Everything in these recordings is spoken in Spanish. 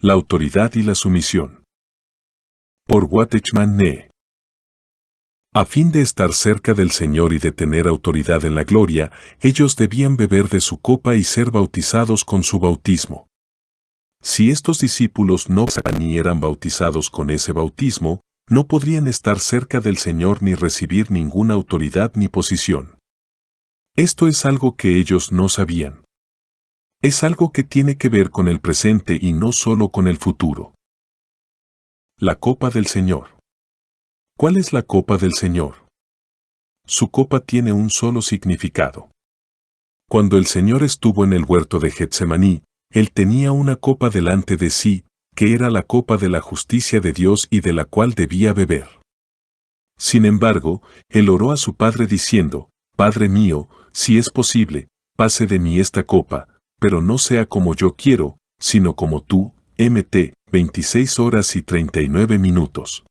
La autoridad y la sumisión. Por Watchman Nee. A fin de estar cerca del Señor y de tener autoridad en la gloria, ellos debían beber de su copa y ser bautizados con su bautismo. Si estos discípulos no ni eran bautizados con ese bautismo, no podrían estar cerca del Señor ni recibir ninguna autoridad ni posición. Esto es algo que ellos no sabían. Es algo que tiene que ver con el presente y no solo con el futuro. La copa del Señor. ¿Cuál es la copa del Señor? Su copa tiene un solo significado. Cuando el Señor estuvo en el huerto de Getsemaní, Él tenía una copa delante de sí, que era la copa de la justicia de Dios y de la cual debía beber. Sin embargo, Él oró a su Padre diciendo, Padre mío, si es posible, pase de mí esta copa, pero no sea como yo quiero, sino como tú. Mt. 26 horas y 39 minutos.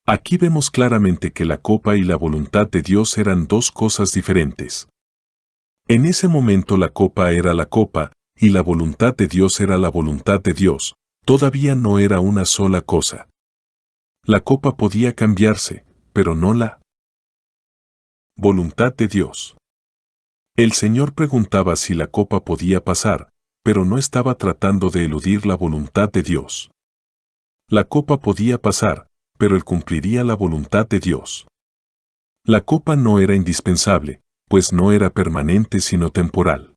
Aquí vemos claramente que la copa y la voluntad de Dios eran dos cosas diferentes. En ese momento la copa era la copa, y la voluntad de Dios era la voluntad de Dios, todavía no era una sola cosa. La copa podía cambiarse, pero no la voluntad de Dios. El Señor preguntaba si la copa podía pasar, pero no estaba tratando de eludir la voluntad de Dios. La copa podía pasar, pero Él cumpliría la voluntad de Dios. La copa no era indispensable, pues no era permanente sino temporal.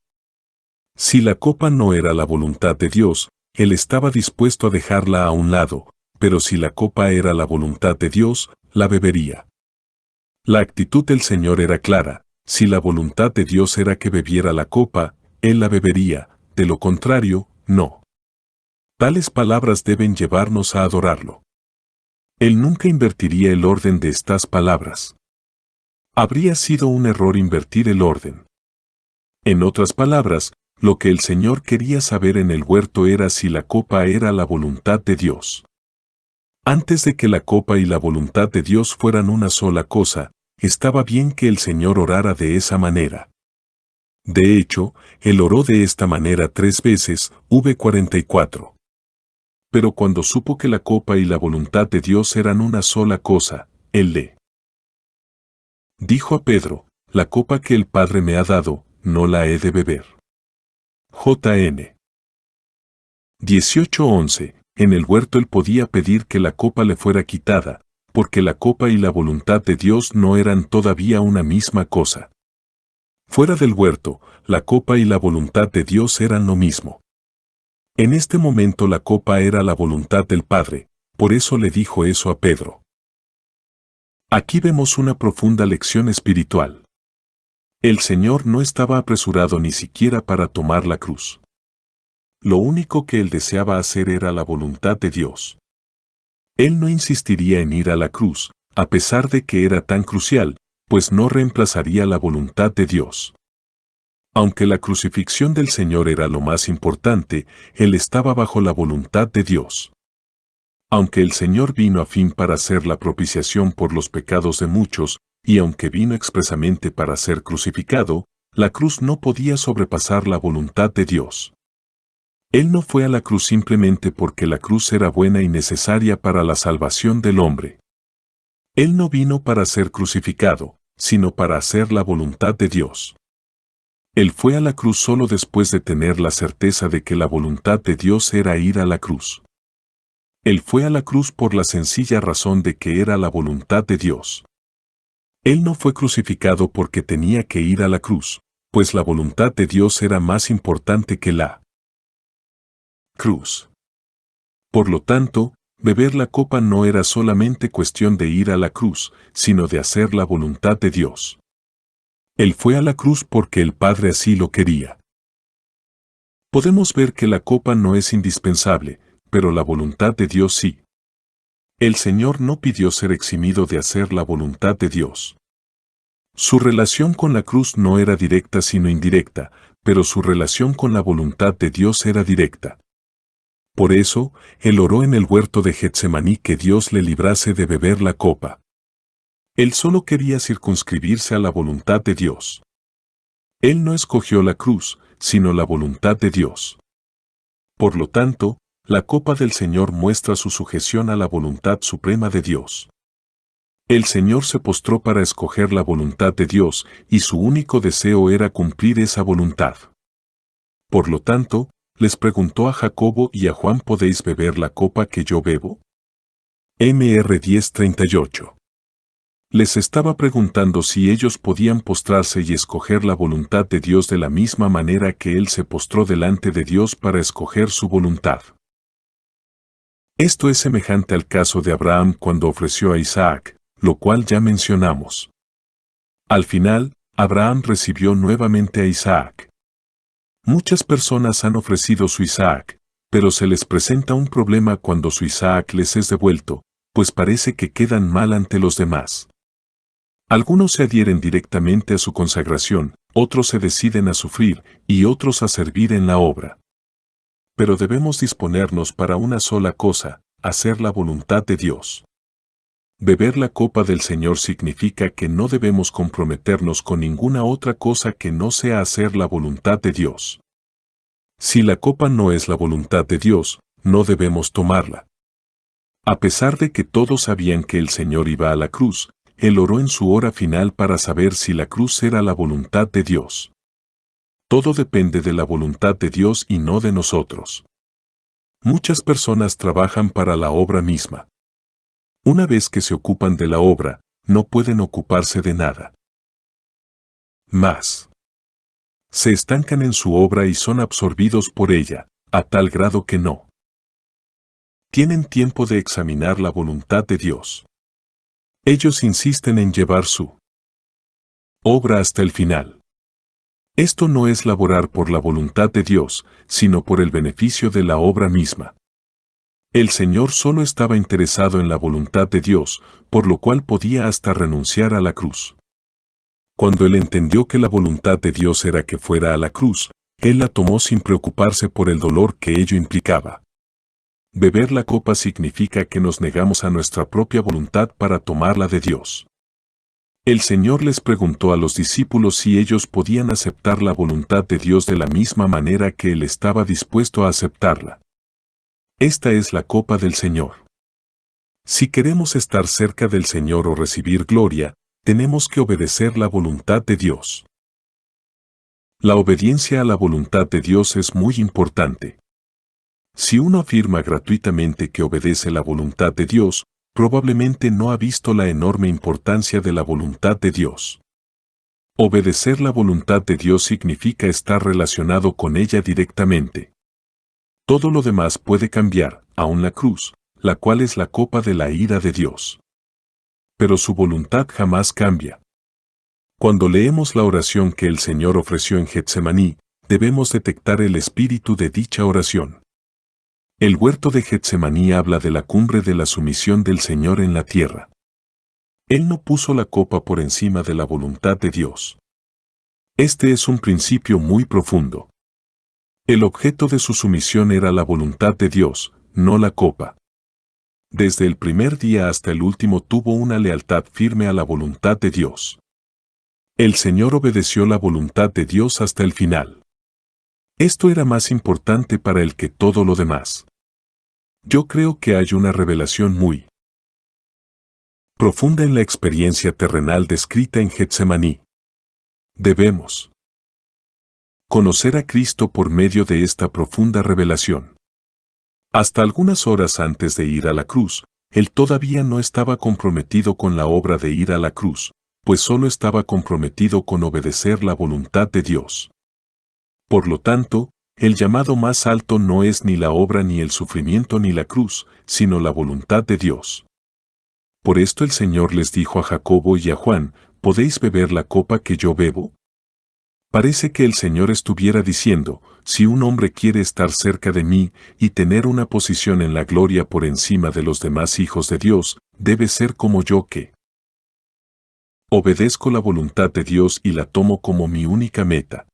Si la copa no era la voluntad de Dios, Él estaba dispuesto a dejarla a un lado, pero si la copa era la voluntad de Dios, la bebería. La actitud del Señor era clara: si la voluntad de Dios era que bebiera la copa, Él la bebería, de lo contrario, no. Tales palabras deben llevarnos a adorarlo. Él nunca invertiría el orden de estas palabras. Habría sido un error invertir el orden. En otras palabras, lo que el Señor quería saber en el huerto era si la copa era la voluntad de Dios. Antes de que la copa y la voluntad de Dios fueran una sola cosa, estaba bien que el Señor orara de esa manera. De hecho, Él oró de esta manera 3 veces, v. 44. Pero cuando supo que la copa y la voluntad de Dios eran una sola cosa, Él le dijo a Pedro, la copa que el Padre me ha dado, no la he de beber. J.N. 18:11. En el huerto Él podía pedir que la copa le fuera quitada, porque la copa y la voluntad de Dios no eran todavía una misma cosa. Fuera del huerto, la copa y la voluntad de Dios eran lo mismo. En este momento la copa era la voluntad del Padre, por eso le dijo eso a Pedro. Aquí vemos una profunda lección espiritual. El Señor no estaba apresurado ni siquiera para tomar la cruz. Lo único que Él deseaba hacer era la voluntad de Dios. Él no insistiría en ir a la cruz, a pesar de que era tan crucial, pues no reemplazaría la voluntad de Dios. Aunque la crucifixión del Señor era lo más importante, Él estaba bajo la voluntad de Dios. Aunque el Señor vino a fin para hacer la propiciación por los pecados de muchos, y aunque vino expresamente para ser crucificado, la cruz no podía sobrepasar la voluntad de Dios. Él no fue a la cruz simplemente porque la cruz era buena y necesaria para la salvación del hombre. Él no vino para ser crucificado, sino para hacer la voluntad de Dios. Él fue a la cruz solo después de tener la certeza de que la voluntad de Dios era ir a la cruz. Él fue a la cruz por la sencilla razón de que era la voluntad de Dios. Él no fue crucificado porque tenía que ir a la cruz, pues la voluntad de Dios era más importante que la cruz. Por lo tanto, beber la copa no era solamente cuestión de ir a la cruz, sino de hacer la voluntad de Dios. Él fue a la cruz porque el Padre así lo quería. Podemos ver que la copa no es indispensable, pero la voluntad de Dios sí. El Señor no pidió ser eximido de hacer la voluntad de Dios. Su relación con la cruz no era directa sino indirecta, pero su relación con la voluntad de Dios era directa. Por eso, Él oró en el huerto de Getsemaní que Dios le librase de beber la copa. Él solo quería circunscribirse a la voluntad de Dios. Él no escogió la cruz, sino la voluntad de Dios. Por lo tanto, La copa del Señor muestra su sujeción a la voluntad suprema de Dios. El Señor se postró para escoger la voluntad de Dios, y su único deseo era cumplir esa voluntad. Por lo tanto, les preguntó a Jacobo y a Juan: ¿podéis beber la copa que yo bebo? Mr 10:38. Les estaba preguntando si ellos podían postrarse y escoger la voluntad de Dios de la misma manera que Él se postró delante de Dios para escoger su voluntad. Esto es semejante al caso de Abraham cuando ofreció a Isaac, lo cual ya mencionamos. Al final, Abraham recibió nuevamente a Isaac. Muchas personas han ofrecido su Isaac, pero se les presenta un problema cuando su Isaac les es devuelto, pues parece que quedan mal ante los demás. Algunos se adhieren directamente a su consagración, otros se deciden a sufrir y otros a servir en la obra. Pero debemos disponernos para una sola cosa: hacer la voluntad de Dios. Beber la copa del Señor significa que no debemos comprometernos con ninguna otra cosa que no sea hacer la voluntad de Dios. Si la copa no es la voluntad de Dios, no debemos tomarla. A pesar de que todos sabían que el Señor iba a la cruz, Él oró en su hora final para saber si la cruz era la voluntad de Dios. Todo depende de la voluntad de Dios y no de nosotros. Muchas personas trabajan para la obra misma. Una vez que se ocupan de la obra, no pueden ocuparse de nada más. Se estancan en su obra y son absorbidos por ella, a tal grado que no tienen tiempo de examinar la voluntad de Dios. Ellos insisten en llevar su obra hasta el final. Esto no es laborar por la voluntad de Dios, sino por el beneficio de la obra misma. El Señor solo estaba interesado en la voluntad de Dios, por lo cual podía hasta renunciar a la cruz. Cuando Él entendió que la voluntad de Dios era que fuera a la cruz, Él la tomó sin preocuparse por el dolor que ello implicaba. Beber la copa significa que nos negamos a nuestra propia voluntad para tomarla de Dios. El Señor les preguntó a los discípulos si ellos podían aceptar la voluntad de Dios de la misma manera que Él estaba dispuesto a aceptarla. Esta es la copa del Señor. Si queremos estar cerca del Señor o recibir gloria, tenemos que obedecer la voluntad de Dios. La obediencia a la voluntad de Dios es muy importante. Si uno afirma gratuitamente que obedece la voluntad de Dios, probablemente no ha visto la enorme importancia de la voluntad de Dios. Obedecer la voluntad de Dios significa estar relacionado con ella directamente. Todo lo demás puede cambiar, aun la cruz, la cual es la copa de la ira de Dios. Pero su voluntad jamás cambia. Cuando leemos la oración que el Señor ofreció en Getsemaní, debemos detectar el espíritu de dicha oración. El huerto de Getsemaní habla de la cumbre de la sumisión del Señor en la tierra. Él no puso la copa por encima de la voluntad de Dios. Este es un principio muy profundo. El objeto de su sumisión era la voluntad de Dios, no la copa. Desde el primer día hasta el último tuvo una lealtad firme a la voluntad de Dios. El Señor obedeció la voluntad de Dios hasta el final. Esto era más importante para él que todo lo demás. Yo creo que hay una revelación muy profunda en la experiencia terrenal descrita en Getsemaní. Debemos conocer a Cristo por medio de esta profunda revelación. Hasta algunas horas antes de ir a la cruz, él todavía no estaba comprometido con la obra de ir a la cruz, pues solo estaba comprometido con obedecer la voluntad de Dios. Por lo tanto, el llamado más alto no es ni la obra ni el sufrimiento ni la cruz, sino la voluntad de Dios. Por esto el Señor les dijo a Jacobo y a Juan: ¿podéis beber la copa que yo bebo? Parece que el Señor estuviera diciendo: si un hombre quiere estar cerca de mí y tener una posición en la gloria por encima de los demás hijos de Dios, debe ser como yo que obedezco la voluntad de Dios y la tomo como mi única meta.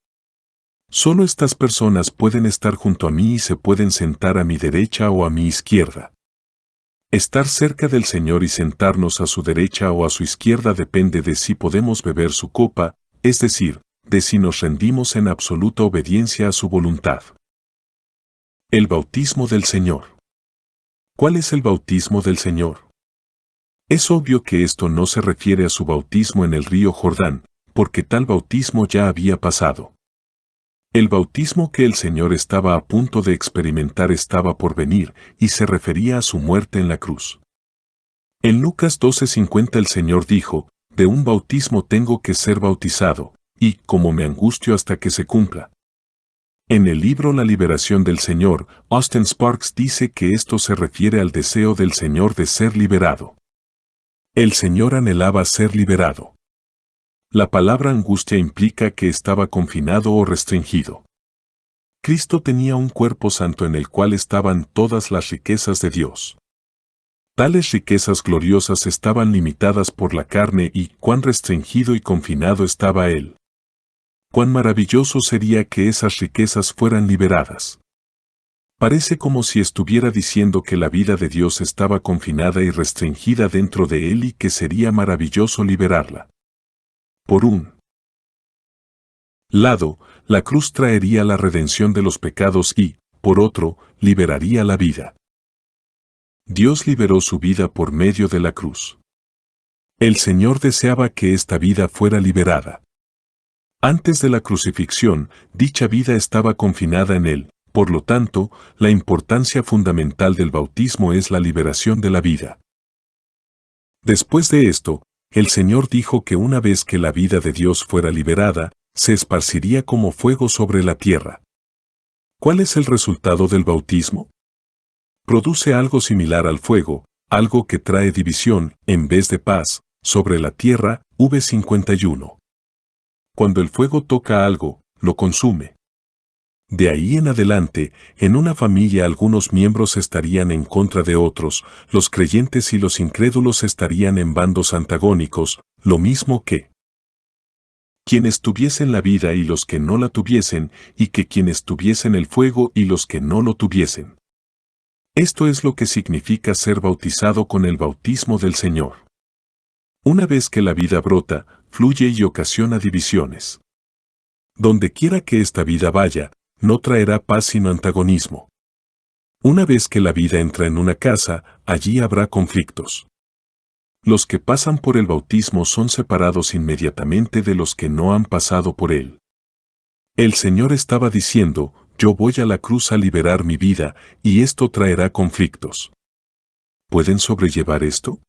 Solo estas personas pueden estar junto a mí y se pueden sentar a mi derecha o a mi izquierda. Estar cerca del Señor y sentarnos a su derecha o a su izquierda depende de si podemos beber su copa, es decir, de si nos rendimos en absoluta obediencia a su voluntad. El bautismo del Señor. ¿Cuál es el bautismo del Señor? Es obvio que esto no se refiere a su bautismo en el río Jordán, porque tal bautismo ya había pasado. El bautismo que el Señor estaba a punto de experimentar estaba por venir, y se refería a su muerte en la cruz. En Lucas 12:50 el Señor dijo, de un bautismo tengo que ser bautizado, y como me angustio hasta que se cumpla. En el libro La liberación del Señor, Austin Sparks dice que esto se refiere al deseo del Señor de ser liberado. El Señor anhelaba ser liberado. La palabra angustia implica que estaba confinado o restringido. Cristo tenía un cuerpo santo en el cual estaban todas las riquezas de Dios. Tales riquezas gloriosas estaban limitadas por la carne y cuán restringido y confinado estaba Él. Cuán maravilloso sería que esas riquezas fueran liberadas. Parece como si estuviera diciendo que la vida de Dios estaba confinada y restringida dentro de Él y que sería maravilloso liberarla. Por un lado, la cruz traería la redención de los pecados y, por otro, liberaría la vida. Dios liberó su vida por medio de la cruz. El Señor deseaba que esta vida fuera liberada. Antes de la crucifixión, dicha vida estaba confinada en Él, por lo tanto, la importancia fundamental del bautismo es la liberación de la vida. Después de esto, el Señor dijo que una vez que la vida de Dios fuera liberada, se esparciría como fuego sobre la tierra. ¿Cuál es el resultado del bautismo? Produce algo similar al fuego, algo que trae división, en vez de paz, sobre la tierra, v51. Cuando el fuego toca algo, lo consume. De ahí en adelante, en una familia algunos miembros estarían en contra de otros, los creyentes y los incrédulos estarían en bandos antagónicos, lo mismo que quienes tuviesen la vida y los que no la tuviesen, y que quienes tuviesen el fuego y los que no lo tuviesen. Esto es lo que significa ser bautizado con el bautismo del Señor. Una vez que la vida brota, fluye y ocasiona divisiones. Donde quiera que esta vida vaya, no traerá paz sino antagonismo. Una vez que la vida entra en una casa, allí habrá conflictos. Los que pasan por el bautismo son separados inmediatamente de los que no han pasado por él. El Señor estaba diciendo, yo voy a la cruz a liberar mi vida, y esto traerá conflictos. ¿Pueden sobrellevar esto?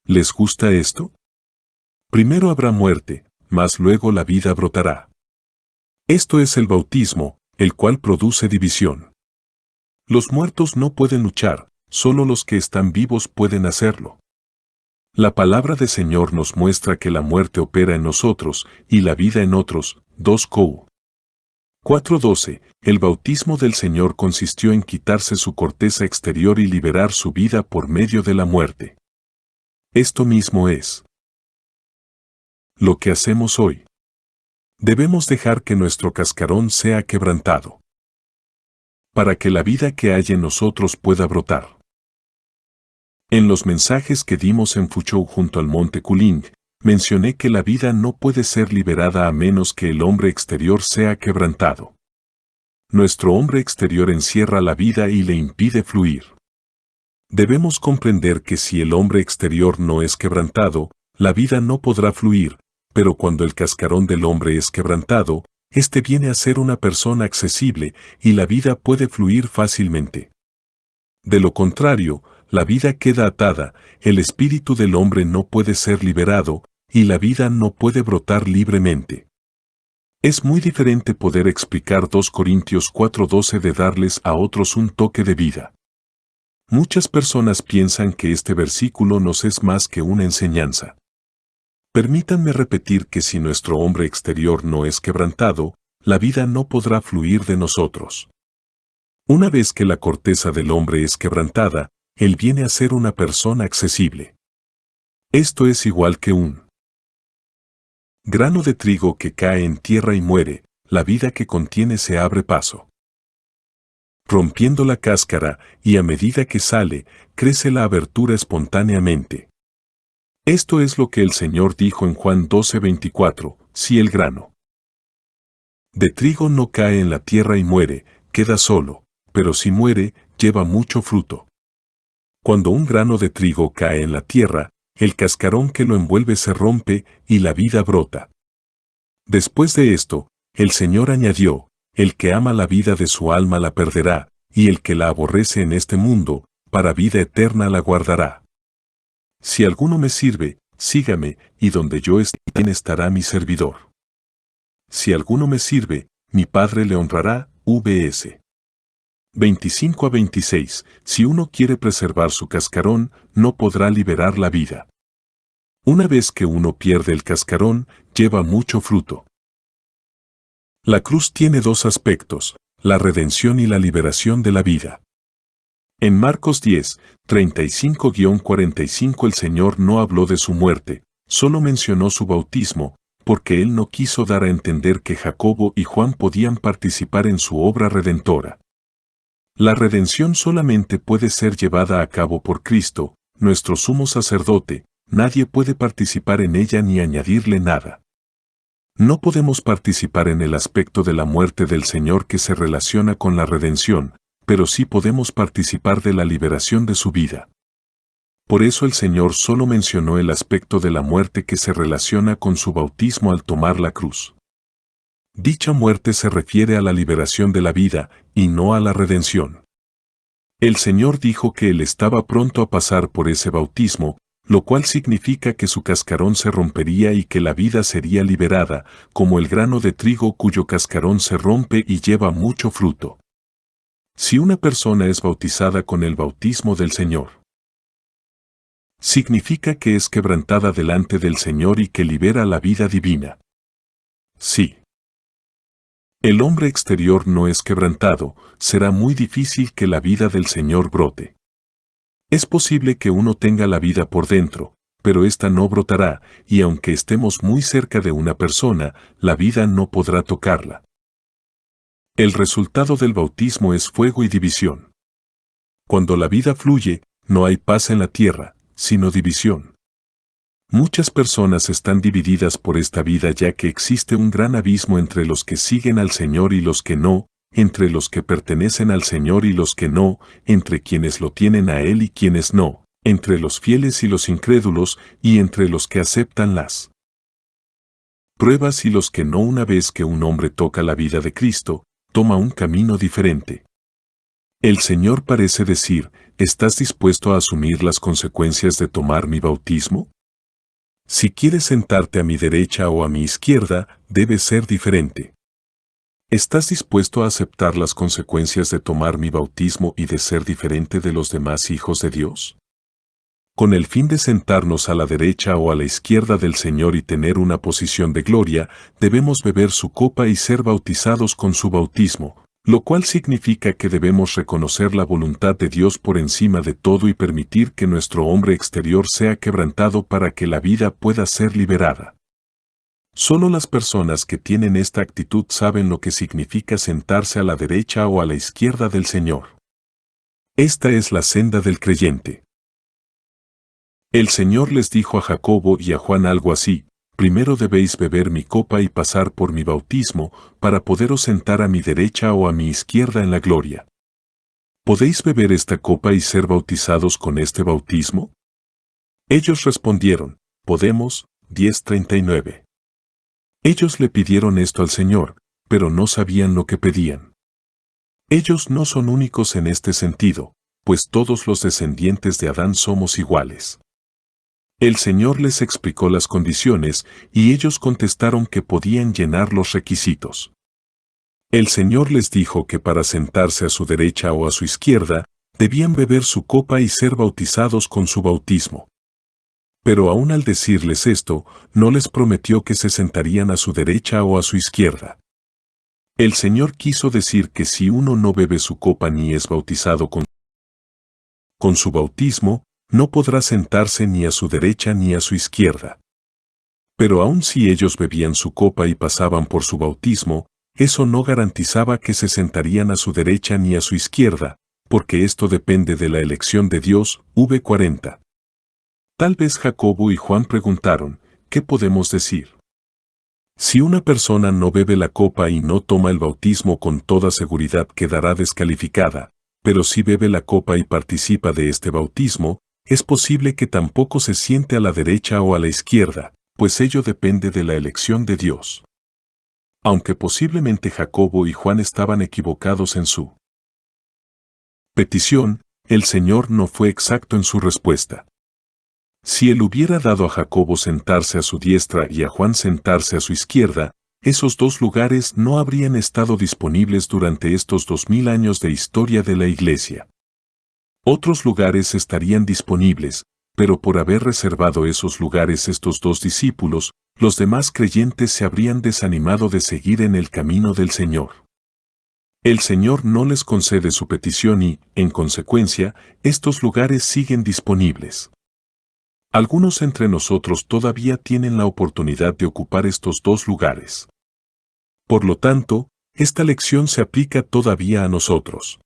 ¿Les gusta esto? Primero habrá muerte, mas luego la vida brotará. Esto es el bautismo, el cual produce división. Los muertos no pueden luchar, solo los que están vivos pueden hacerlo. La palabra del Señor nos muestra que la muerte opera en nosotros y la vida en otros. 2 Cor. 4:12. El bautismo del Señor consistió en quitarse su corteza exterior y liberar su vida por medio de la muerte. Esto mismo es lo que hacemos hoy. Debemos dejar que nuestro cascarón sea quebrantado, para que la vida que hay en nosotros pueda brotar. En los mensajes que dimos en Fuzhou junto al monte Kuling, mencioné que la vida no puede ser liberada a menos que el hombre exterior sea quebrantado. Nuestro hombre exterior encierra la vida y le impide fluir. Debemos comprender que si el hombre exterior no es quebrantado, la vida no podrá fluir, pero cuando el cascarón del hombre es quebrantado, éste viene a ser una persona accesible y la vida puede fluir fácilmente. De lo contrario, la vida queda atada, el espíritu del hombre no puede ser liberado, y la vida no puede brotar libremente. Es muy diferente poder explicar 2 Corintios 4:12 de darles a otros un toque de vida. Muchas personas piensan que este versículo nos es más que una enseñanza. Permítanme repetir que si nuestro hombre exterior no es quebrantado, la vida no podrá fluir de nosotros. Una vez que la corteza del hombre es quebrantada, él viene a ser una persona accesible. Esto es igual que un grano de trigo que cae en tierra y muere, la vida que contiene se abre paso, rompiendo la cáscara, y a medida que sale, crece la abertura espontáneamente. Esto es lo que el Señor dijo en Juan 12:24, si el grano de trigo no cae en la tierra y muere, queda solo, pero si muere, lleva mucho fruto. Cuando un grano de trigo cae en la tierra, el cascarón que lo envuelve se rompe y la vida brota. Después de esto, el Señor añadió, el que ama la vida de su alma la perderá, y el que la aborrece en este mundo, para vida eterna la guardará. Si alguno me sirve, sígame, y donde yo esté estará mi servidor. Si alguno me sirve, mi Padre le honrará, vs. 25 a 26. Si uno quiere preservar su cascarón, no podrá liberar la vida. Una vez que uno pierde el cascarón, lleva mucho fruto. La cruz tiene dos aspectos, la redención y la liberación de la vida. En Marcos 10, 35-45 el Señor no habló de su muerte, solo mencionó su bautismo, porque Él no quiso dar a entender que Jacobo y Juan podían participar en su obra redentora. La redención solamente puede ser llevada a cabo por Cristo, nuestro sumo sacerdote, nadie puede participar en ella ni añadirle nada. No podemos participar en el aspecto de la muerte del Señor que se relaciona con la redención, pero sí podemos participar de la liberación de su vida. Por eso el Señor solo mencionó el aspecto de la muerte que se relaciona con su bautismo al tomar la cruz. Dicha muerte se refiere a la liberación de la vida, y no a la redención. El Señor dijo que Él estaba pronto a pasar por ese bautismo, lo cual significa que su cascarón se rompería y que la vida sería liberada, como el grano de trigo cuyo cascarón se rompe y lleva mucho fruto. Si una persona es bautizada con el bautismo del Señor, significa que es quebrantada delante del Señor y que libera la vida divina. Sí. El hombre exterior no es quebrantado, será muy difícil que la vida del Señor brote. Es posible que uno tenga la vida por dentro, pero ésta no brotará, y aunque estemos muy cerca de una persona, la vida no podrá tocarla. El resultado del bautismo es fuego y división. Cuando la vida fluye, no hay paz en la tierra, sino división. Muchas personas están divididas por esta vida ya que existe un gran abismo entre los que siguen al Señor y los que no, entre los que pertenecen al Señor y los que no, entre quienes lo tienen a Él y quienes no, entre los fieles y los incrédulos, y entre los que aceptan las pruebas y los que no. Una vez que un hombre toca la vida de Cristo, toma un camino diferente. El Señor parece decir, ¿estás dispuesto a asumir las consecuencias de tomar mi bautismo? Si quieres sentarte a mi derecha o a mi izquierda, debe ser diferente. ¿Estás dispuesto a aceptar las consecuencias de tomar mi bautismo y de ser diferente de los demás hijos de Dios? Con el fin de sentarnos a la derecha o a la izquierda del Señor y tener una posición de gloria, debemos beber su copa y ser bautizados con su bautismo, lo cual significa que debemos reconocer la voluntad de Dios por encima de todo y permitir que nuestro hombre exterior sea quebrantado para que la vida pueda ser liberada. Solo las personas que tienen esta actitud saben lo que significa sentarse a la derecha o a la izquierda del Señor. Esta es la senda del creyente. El Señor les dijo a Jacobo y a Juan algo así: primero debéis beber mi copa y pasar por mi bautismo, para poderos sentar a mi derecha o a mi izquierda en la gloria. ¿Podéis beber esta copa y ser bautizados con este bautismo? Ellos respondieron, podemos. 10:39. Ellos le pidieron esto al Señor, pero no sabían lo que pedían. Ellos no son únicos en este sentido, pues todos los descendientes de Adán somos iguales. El Señor les explicó las condiciones, y ellos contestaron que podían llenar los requisitos. El Señor les dijo que para sentarse a su derecha o a su izquierda, debían beber su copa y ser bautizados con su bautismo. Pero aún al decirles esto, no les prometió que se sentarían a su derecha o a su izquierda. El Señor quiso decir que si uno no bebe su copa ni es bautizado con su bautismo, no podrá sentarse ni a su derecha ni a su izquierda. Pero aun si ellos bebían su copa y pasaban por su bautismo, eso no garantizaba que se sentarían a su derecha ni a su izquierda, porque esto depende de la elección de Dios. 40. Tal vez Jacobo y Juan preguntaron, ¿qué podemos decir? Si una persona no bebe la copa y no toma el bautismo, con toda seguridad quedará descalificada, pero si bebe la copa y participa de este bautismo, es posible que tampoco se siente a la derecha o a la izquierda, pues ello depende de la elección de Dios. Aunque posiblemente Jacobo y Juan estaban equivocados en su petición, el Señor no fue exacto en su respuesta. Si él hubiera dado a Jacobo sentarse a su diestra y a Juan sentarse a su izquierda, esos dos lugares no habrían estado disponibles durante estos 2000 años de historia de la Iglesia. Otros lugares estarían disponibles, pero por haber reservado esos lugares estos dos discípulos, los demás creyentes se habrían desanimado de seguir en el camino del Señor. El Señor no les concede su petición y, en consecuencia, estos lugares siguen disponibles. Algunos entre nosotros todavía tienen la oportunidad de ocupar estos dos lugares. Por lo tanto, esta lección se aplica todavía a nosotros.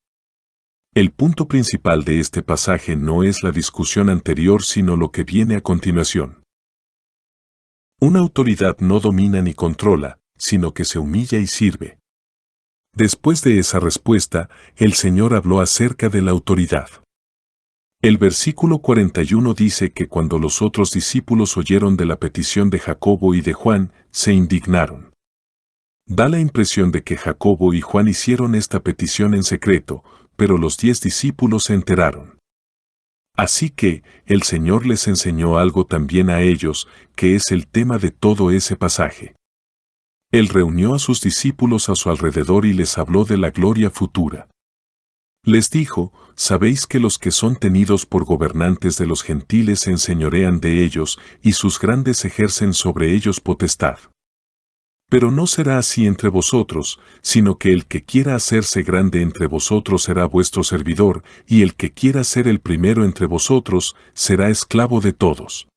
El punto principal de este pasaje no es la discusión anterior, sino lo que viene a continuación. Una autoridad no domina ni controla, sino que se humilla y sirve. Después de esa respuesta, el Señor habló acerca de la autoridad. El versículo 41 dice que cuando los otros discípulos oyeron de la petición de Jacobo y de Juan, se indignaron. Da la impresión de que Jacobo y Juan hicieron esta petición en secreto, pero los 10 discípulos se enteraron. Así que, el Señor les enseñó algo también a ellos, que es el tema de todo ese pasaje. Él reunió a sus discípulos a su alrededor y les habló de la gloria futura. Les dijo: sabéis que los que son tenidos por gobernantes de los gentiles se enseñorean de ellos, y sus grandes ejercen sobre ellos potestad. Pero no será así entre vosotros, sino que el que quiera hacerse grande entre vosotros será vuestro servidor, y el que quiera ser el primero entre vosotros será esclavo de todos.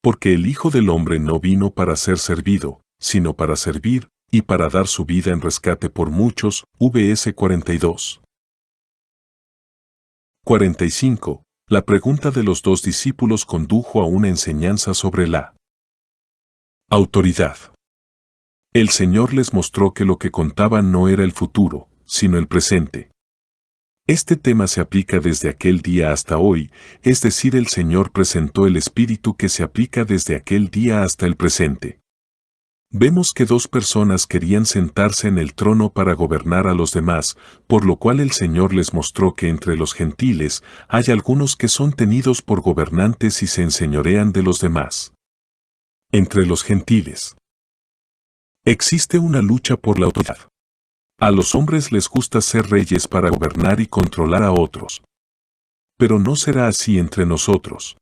Porque el Hijo del Hombre no vino para ser servido, sino para servir, y para dar su vida en rescate por muchos. Vs 42. 45. La pregunta de los dos discípulos condujo a una enseñanza sobre la autoridad. El Señor les mostró que lo que contaban no era el futuro, sino el presente. Este tema se aplica desde aquel día hasta hoy, es decir, el Señor presentó el Espíritu que se aplica desde aquel día hasta el presente. Vemos que dos personas querían sentarse en el trono para gobernar a los demás, por lo cual el Señor les mostró que entre los gentiles hay algunos que son tenidos por gobernantes y se enseñorean de los demás. Entre los gentiles existe una lucha por la autoridad. A los hombres les gusta ser reyes para gobernar y controlar a otros. Pero no será así entre nosotros.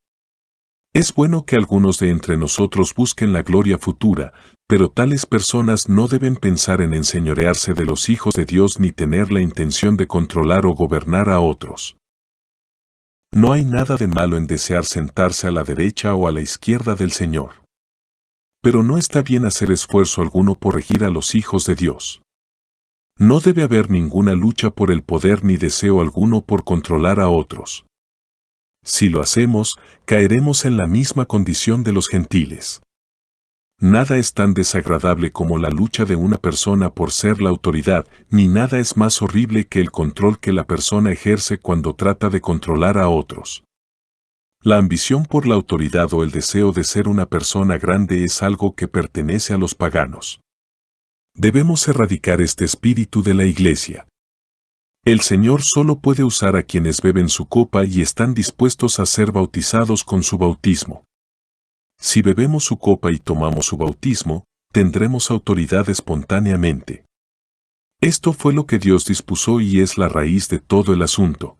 Es bueno que algunos de entre nosotros busquen la gloria futura, pero tales personas no deben pensar en enseñorearse de los hijos de Dios ni tener la intención de controlar o gobernar a otros. No hay nada de malo en desear sentarse a la derecha o a la izquierda del Señor. Pero no está bien hacer esfuerzo alguno por regir a los hijos de Dios. No debe haber ninguna lucha por el poder ni deseo alguno por controlar a otros. Si lo hacemos, caeremos en la misma condición de los gentiles. Nada es tan desagradable como la lucha de una persona por ser la autoridad, ni nada es más horrible que el control que la persona ejerce cuando trata de controlar a otros. La ambición por la autoridad o el deseo de ser una persona grande es algo que pertenece a los paganos. Debemos erradicar este espíritu de la Iglesia. El Señor solo puede usar a quienes beben su copa y están dispuestos a ser bautizados con su bautismo. Si bebemos su copa y tomamos su bautismo, tendremos autoridad espontáneamente. Esto fue lo que Dios dispuso y es la raíz de todo el asunto.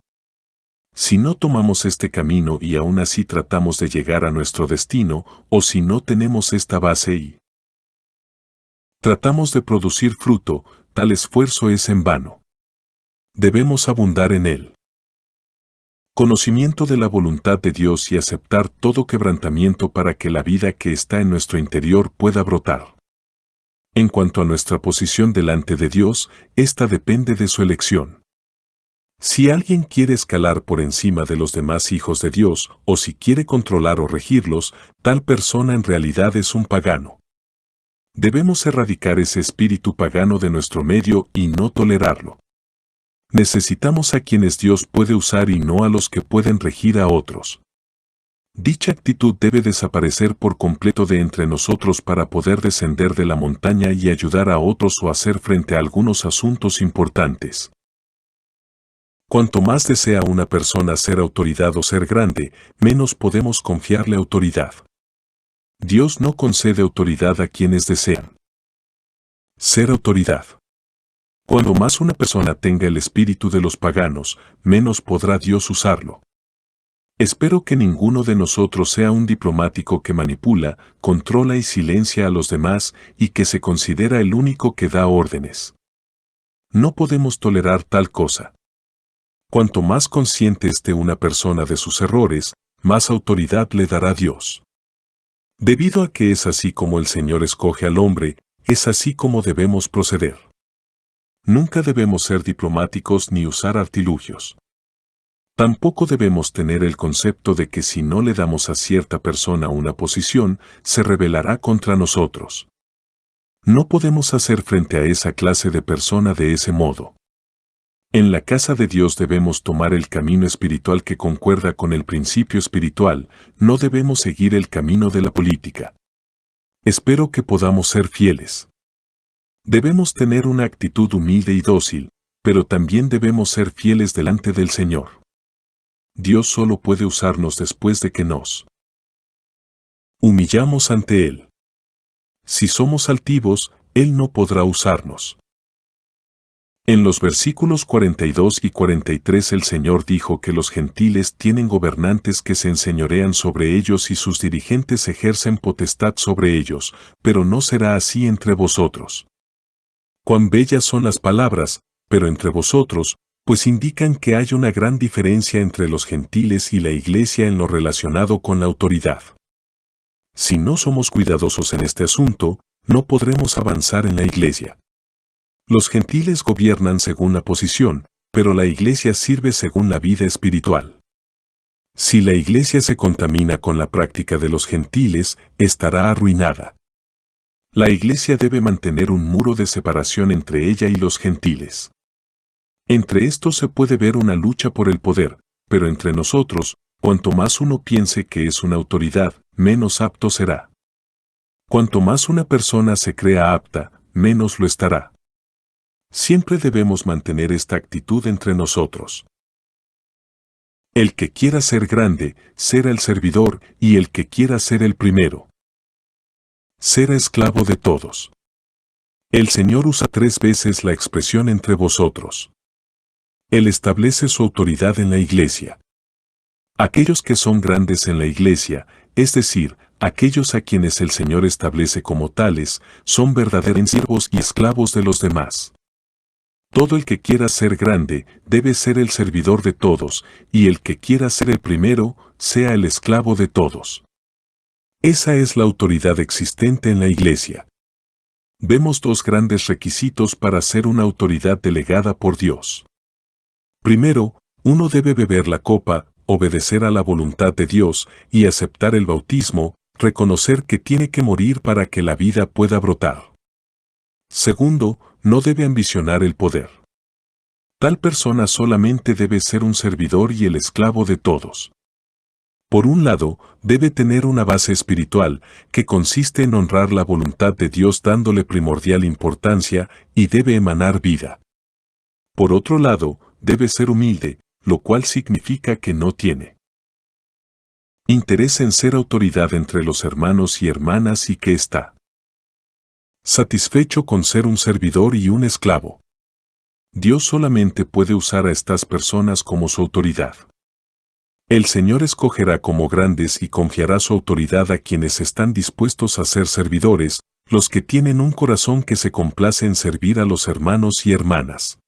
Si no tomamos este camino y aún así tratamos de llegar a nuestro destino, o si no tenemos esta base y tratamos de producir fruto, tal esfuerzo es en vano. Debemos abundar en él. Conocimiento de la voluntad de Dios y aceptar todo quebrantamiento para que la vida que está en nuestro interior pueda brotar. En cuanto a nuestra posición delante de Dios, esta depende de su elección. Si alguien quiere escalar por encima de los demás hijos de Dios, o si quiere controlar o regirlos, tal persona en realidad es un pagano. Debemos erradicar ese espíritu pagano de nuestro medio y no tolerarlo. Necesitamos a quienes Dios puede usar y no a los que pueden regir a otros. Dicha actitud debe desaparecer por completo de entre nosotros para poder descender de la montaña y ayudar a otros o hacer frente a algunos asuntos importantes. Cuanto más desea una persona ser autoridad o ser grande, menos podemos confiarle autoridad. Dios no concede autoridad a quienes desean ser autoridad. Cuando más una persona tenga el espíritu de los paganos, menos podrá Dios usarlo. Espero que ninguno de nosotros sea un diplomático que manipula, controla y silencia a los demás y que se considera el único que da órdenes. No podemos tolerar tal cosa. Cuanto más consciente esté una persona de sus errores, más autoridad le dará Dios. Debido a que es así como el Señor escoge al hombre, es así como debemos proceder. Nunca debemos ser diplomáticos ni usar artilugios. Tampoco debemos tener el concepto de que si no le damos a cierta persona una posición, se rebelará contra nosotros. No podemos hacer frente a esa clase de persona de ese modo. En la casa de Dios debemos tomar el camino espiritual que concuerda con el principio espiritual, no debemos seguir el camino de la política. Espero que podamos ser fieles. Debemos tener una actitud humilde y dócil, pero también debemos ser fieles delante del Señor. Dios solo puede usarnos después de que nos humillamos ante Él. Si somos altivos, Él no podrá usarnos. En los versículos 42 y 43 el Señor dijo que los gentiles tienen gobernantes que se enseñorean sobre ellos y sus dirigentes ejercen potestad sobre ellos, pero no será así entre vosotros. Cuán bellas son las palabras, pero entre vosotros, pues indican que hay una gran diferencia entre los gentiles y la Iglesia en lo relacionado con la autoridad. Si no somos cuidadosos en este asunto, no podremos avanzar en la Iglesia. Los gentiles gobiernan según la posición, pero la Iglesia sirve según la vida espiritual. Si la Iglesia se contamina con la práctica de los gentiles, estará arruinada. La Iglesia debe mantener un muro de separación entre ella y los gentiles. Entre estos se puede ver una lucha por el poder, pero entre nosotros, cuanto más uno piense que es una autoridad, menos apto será. Cuanto más una persona se crea apta, menos lo estará. Siempre debemos mantener esta actitud entre nosotros. El que quiera ser grande, será el servidor, y el que quiera ser el primero, será esclavo de todos. El Señor usa 3 veces la expresión entre vosotros. Él establece su autoridad en la Iglesia. Aquellos que son grandes en la Iglesia, es decir, aquellos a quienes el Señor establece como tales, son verdaderos siervos y esclavos de los demás. Todo el que quiera ser grande, debe ser el servidor de todos, y el que quiera ser el primero, sea el esclavo de todos. Esa es la autoridad existente en la Iglesia. Vemos 2 grandes requisitos para ser una autoridad delegada por Dios. Primero, uno debe beber la copa, obedecer a la voluntad de Dios y aceptar el bautismo, reconocer que tiene que morir para que la vida pueda brotar. Segundo, no debe ambicionar el poder. Tal persona solamente debe ser un servidor y el esclavo de todos. Por un lado, debe tener una base espiritual, que consiste en honrar la voluntad de Dios dándole primordial importancia, y debe emanar vida. Por otro lado, debe ser humilde, lo cual significa que no tiene interés en ser autoridad entre los hermanos y hermanas y que está satisfecho con ser un servidor y un esclavo. Dios solamente puede usar a estas personas como su autoridad. El Señor escogerá como grandes y confiará su autoridad a quienes están dispuestos a ser servidores, los que tienen un corazón que se complace en servir a los hermanos y hermanas.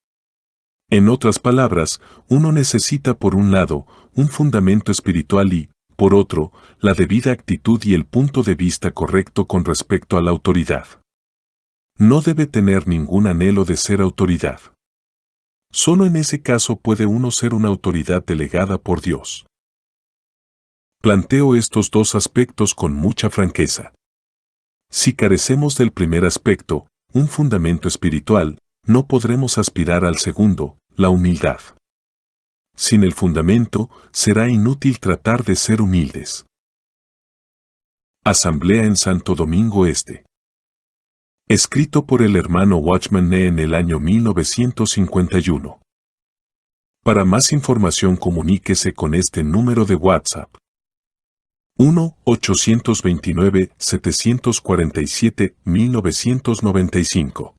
En otras palabras, uno necesita por un lado, un fundamento espiritual y, por otro, la debida actitud y el punto de vista correcto con respecto a la autoridad. No debe tener ningún anhelo de ser autoridad. Solo en ese caso puede uno ser una autoridad delegada por Dios. Planteo estos 2 aspectos con mucha franqueza. Si carecemos del primer aspecto, un fundamento espiritual, no podremos aspirar al segundo, la humildad. Sin el fundamento, será inútil tratar de ser humildes. Asamblea en Santo Domingo Este. Escrito por el hermano Watchman Nee en el año 1951. Para más información comuníquese con este número de WhatsApp. 1-829-747-1995.